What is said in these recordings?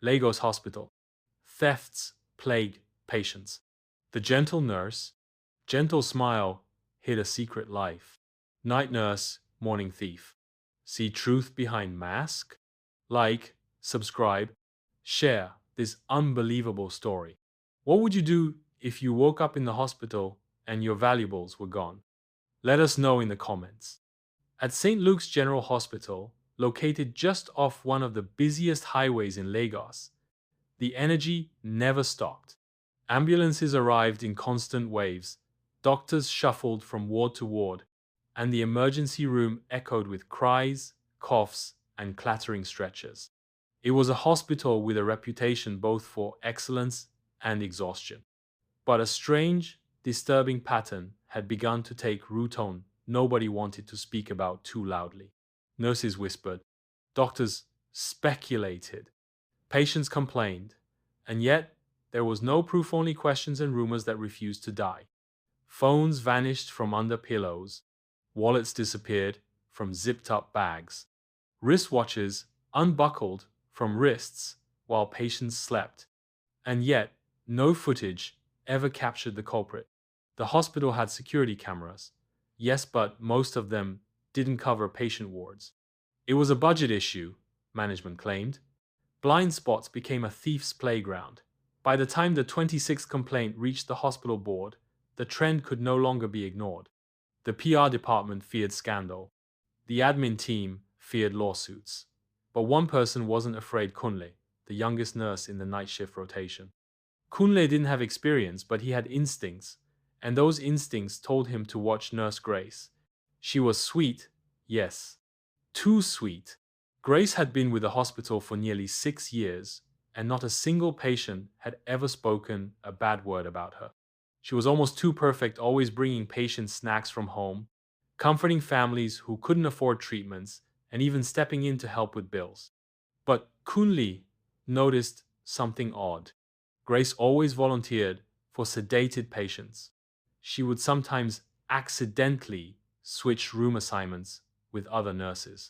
Lagos Hospital. Thefts plagued patients. The gentle nurse, gentle smile hid a secret life. Night nurse, morning thief. See truth behind mask? Like, subscribe, share this unbelievable story. What would you do if you woke up in the hospital and your valuables were gone? Let us know in the comments. At St. Luke's General Hospital, located just off one of the busiest highways in Lagos, the energy never stopped. Ambulances arrived in constant waves, doctors shuffled from ward to ward, and the emergency room echoed with cries, coughs, and clattering stretchers. It was a hospital with a reputation both for excellence and exhaustion. But a strange, disturbing pattern had begun to take root on nobody wanted to speak about too loudly. Nurses whispered, doctors speculated, patients complained, and yet there was no proof, only questions and rumors that refused to die. Phones vanished from under pillows, wallets disappeared from zipped up bags, wristwatches unbuckled from wrists while patients slept, and yet no footage ever captured the culprit. The hospital had security cameras, yes, but most of them didn't cover patient wards. It was a budget issue, management claimed. Blind spots became a thief's playground. By the time the 26th complaint reached the hospital board, the trend could no longer be ignored. The PR department feared scandal. The admin team feared lawsuits. But one person wasn't afraid: Kunle, the youngest nurse in the night shift rotation. Kunle didn't have experience, but he had instincts, and those instincts told him to watch Nurse Grace. She was sweet, yes, too sweet. Grace had been with the hospital for nearly 6 years, and not a single patient had ever spoken a bad word about her. She was almost too perfect, always bringing patients snacks from home, comforting families who couldn't afford treatments, and even stepping in to help with bills. But Kunli noticed something odd. Grace always volunteered for sedated patients. She would sometimes accidentally switch room assignments with other nurses.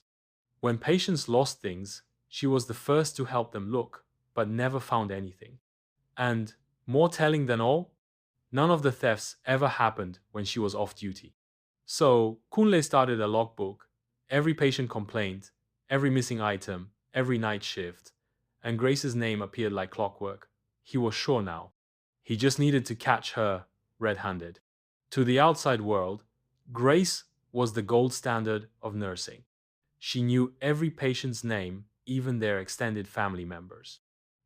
When patients lost things, she was the first to help them look, but never found anything. And, more telling than all, none of the thefts ever happened when she was off duty. So, Kunle started a logbook: every patient complaint, every missing item, every night shift, and Grace's name appeared like clockwork. He was sure now. He just needed to catch her red-handed. To the outside world, Grace was the gold standard of nursing. She knew every patient's name, even their extended family members.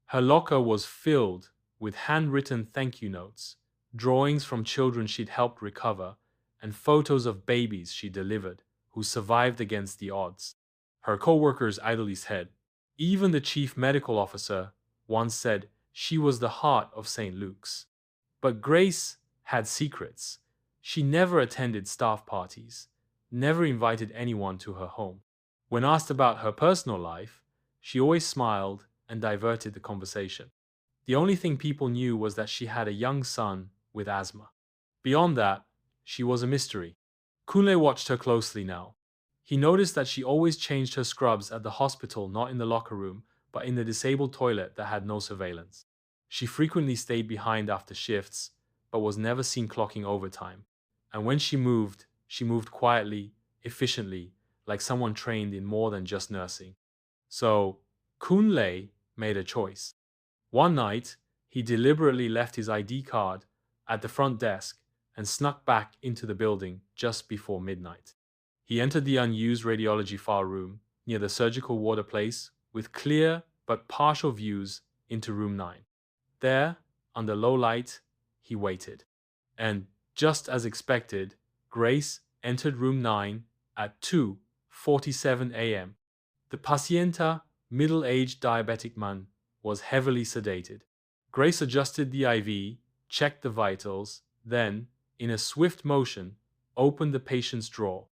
Her locker was filled with handwritten thank you notes, drawings from children she'd helped recover, and photos of babies she delivered who survived against the odds. Her co-workers idly said, even the chief medical officer once said she was the heart of St. Luke's. But Grace had secrets. She never attended staff parties, never invited anyone to her home. When asked about her personal life, she always smiled and diverted the conversation. The only thing people knew was that she had a young son with asthma. Beyond that, she was a mystery. Kunle watched her closely now. He noticed that she always changed her scrubs at the hospital, not in the locker room, but in the disabled toilet that had no surveillance. She frequently stayed behind after shifts, but was never seen clocking overtime. And when she moved quietly, efficiently, like someone trained in more than just nursing. So, Kunle made a choice. One night, he deliberately left his ID card at the front desk and snuck back into the building just before midnight. He entered the unused radiology file room near the surgical water place with clear but partial views into room 9. There, under low light, he waited. And, just as expected, Grace entered room 9 at 2:47 a.m. The pacienta, middle-aged diabetic man, was heavily sedated. Grace adjusted the IV, checked the vitals, then, in a swift motion, opened the patient's drawer.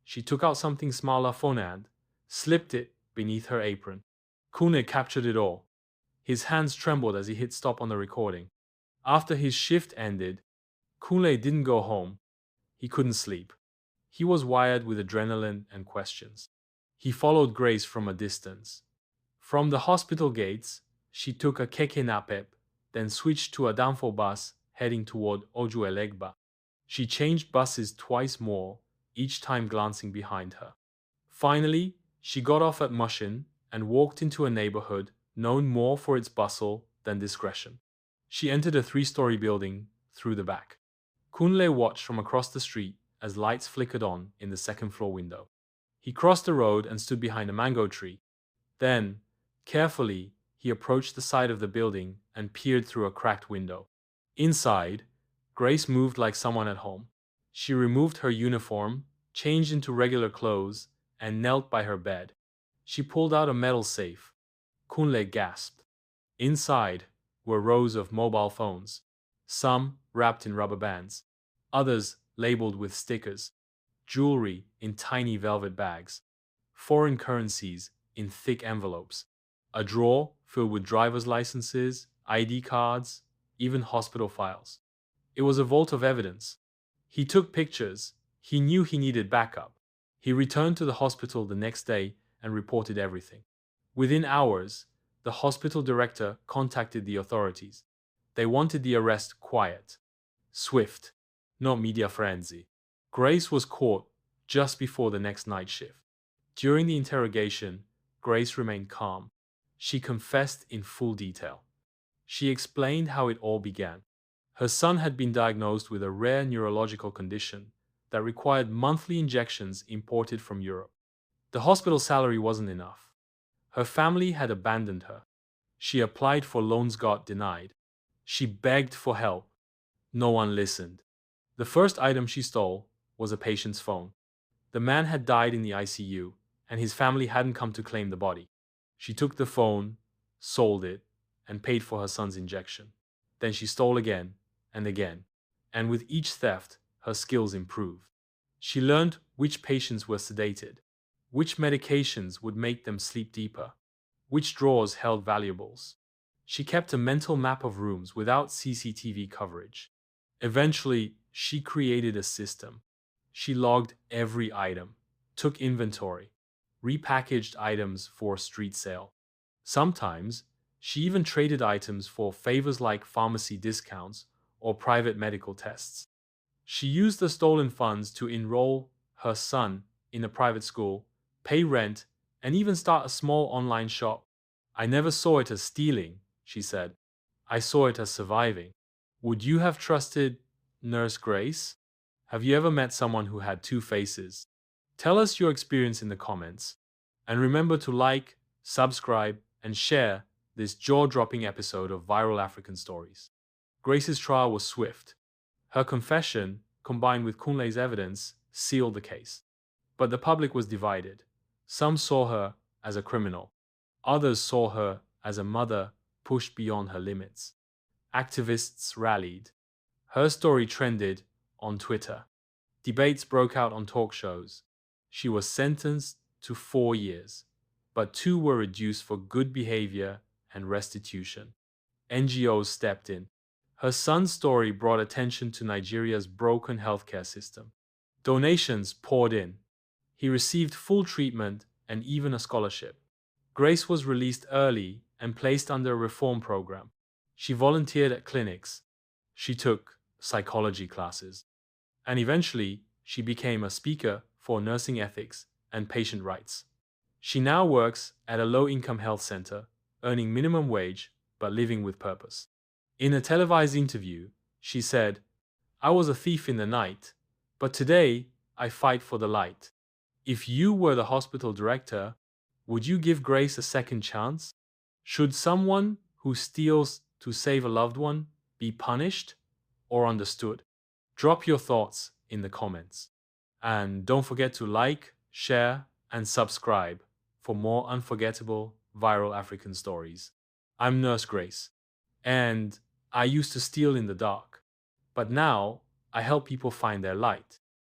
She took out something small, a phonand, slipped it beneath her apron. Kune captured it all. His hands trembled as he hit stop on the recording. After his shift ended, Kune didn't go home. He couldn't sleep. He was wired with adrenaline and questions. He followed Grace from a distance. From the hospital gates, She took a keke napep, then switched to a Danfo bus heading toward Ojuelegba. She changed buses twice more, each time glancing behind her. Finally, she got off at Mushin and walked into a neighborhood known more for its bustle than discretion. She entered a three-story building through the back. Kunle watched from across the street as lights flickered on in the second-floor window. He crossed the road and stood behind a mango tree. Then, carefully, he approached the side of the building and peered through a cracked window. Inside, Grace moved like someone at home. She removed her uniform, changed into regular clothes, and knelt by her bed. She pulled out a metal safe. Kunle gasped. Inside were rows of mobile phones, some wrapped in rubber bands, others labeled with stickers, jewelry in tiny velvet bags, foreign currencies in thick envelopes, a drawer filled with driver's licenses, ID cards, even hospital files. It was a vault of evidence. He took pictures. He knew he needed backup. He returned to the hospital the next day and reported everything. Within hours, the hospital director contacted the authorities. They wanted the arrest quiet, swift, not media frenzy. Grace was caught just before the next night shift. During the interrogation, Grace remained calm. She confessed in full detail. She explained how it all began. Her son had been diagnosed with a rare neurological condition that required monthly injections imported from Europe. The hospital salary wasn't enough. Her family had abandoned her. She applied for loans, got denied. She begged for help. No one listened. The first item she stole was a patient's phone. The man had died in the ICU, and his family hadn't come to claim the body. She took the phone, sold it, and paid for her son's injection. Then she stole again and again, and with each theft, her skills improved. She learned which patients were sedated, which medications would make them sleep deeper, which drawers held valuables. She kept a mental map of rooms without CCTV coverage. Eventually, she created a system. She logged every item, took inventory, repackaged items for street sale. Sometimes, she even traded items for favors like pharmacy discounts or private medical tests. She used the stolen funds to enroll her son in a private school, pay rent, and even start a small online shop. I never saw it as stealing, she said. I saw it as surviving. Would you have trusted Nurse Grace? Have you ever met someone who had two faces? Tell us your experience in the comments. And remember to like, subscribe, and share this jaw-dropping episode of Viral African Stories. Grace's trial was swift. Her confession, combined with Kunle's evidence, sealed the case. But the public was divided. Some saw her as a criminal. Others saw her as a mother pushed beyond her limits. Activists rallied. Her story trended on Twitter. Debates broke out on talk shows. She was sentenced to 4 years, but 2 were reduced for good behavior and restitution. NGOs stepped in. Her son's story brought attention to Nigeria's broken healthcare system. Donations poured in. He received full treatment and even a scholarship. Grace was released early and placed under a reform program. She volunteered at clinics. She took psychology classes. And eventually, she became a speaker for nursing ethics and patient rights. She now works at a low-income health center, earning minimum wage but living with purpose. In a televised interview, she said, "I was a thief in the night, but today I fight for the light." If you were the hospital director, would you give Grace a second chance? Should someone who steals to save a loved one be punished or understood? Drop your thoughts in the comments. And don't forget to like, share, and subscribe for more unforgettable viral African stories. I'm Nurse Grace, and I used to steal in the dark, but now I help people find their light.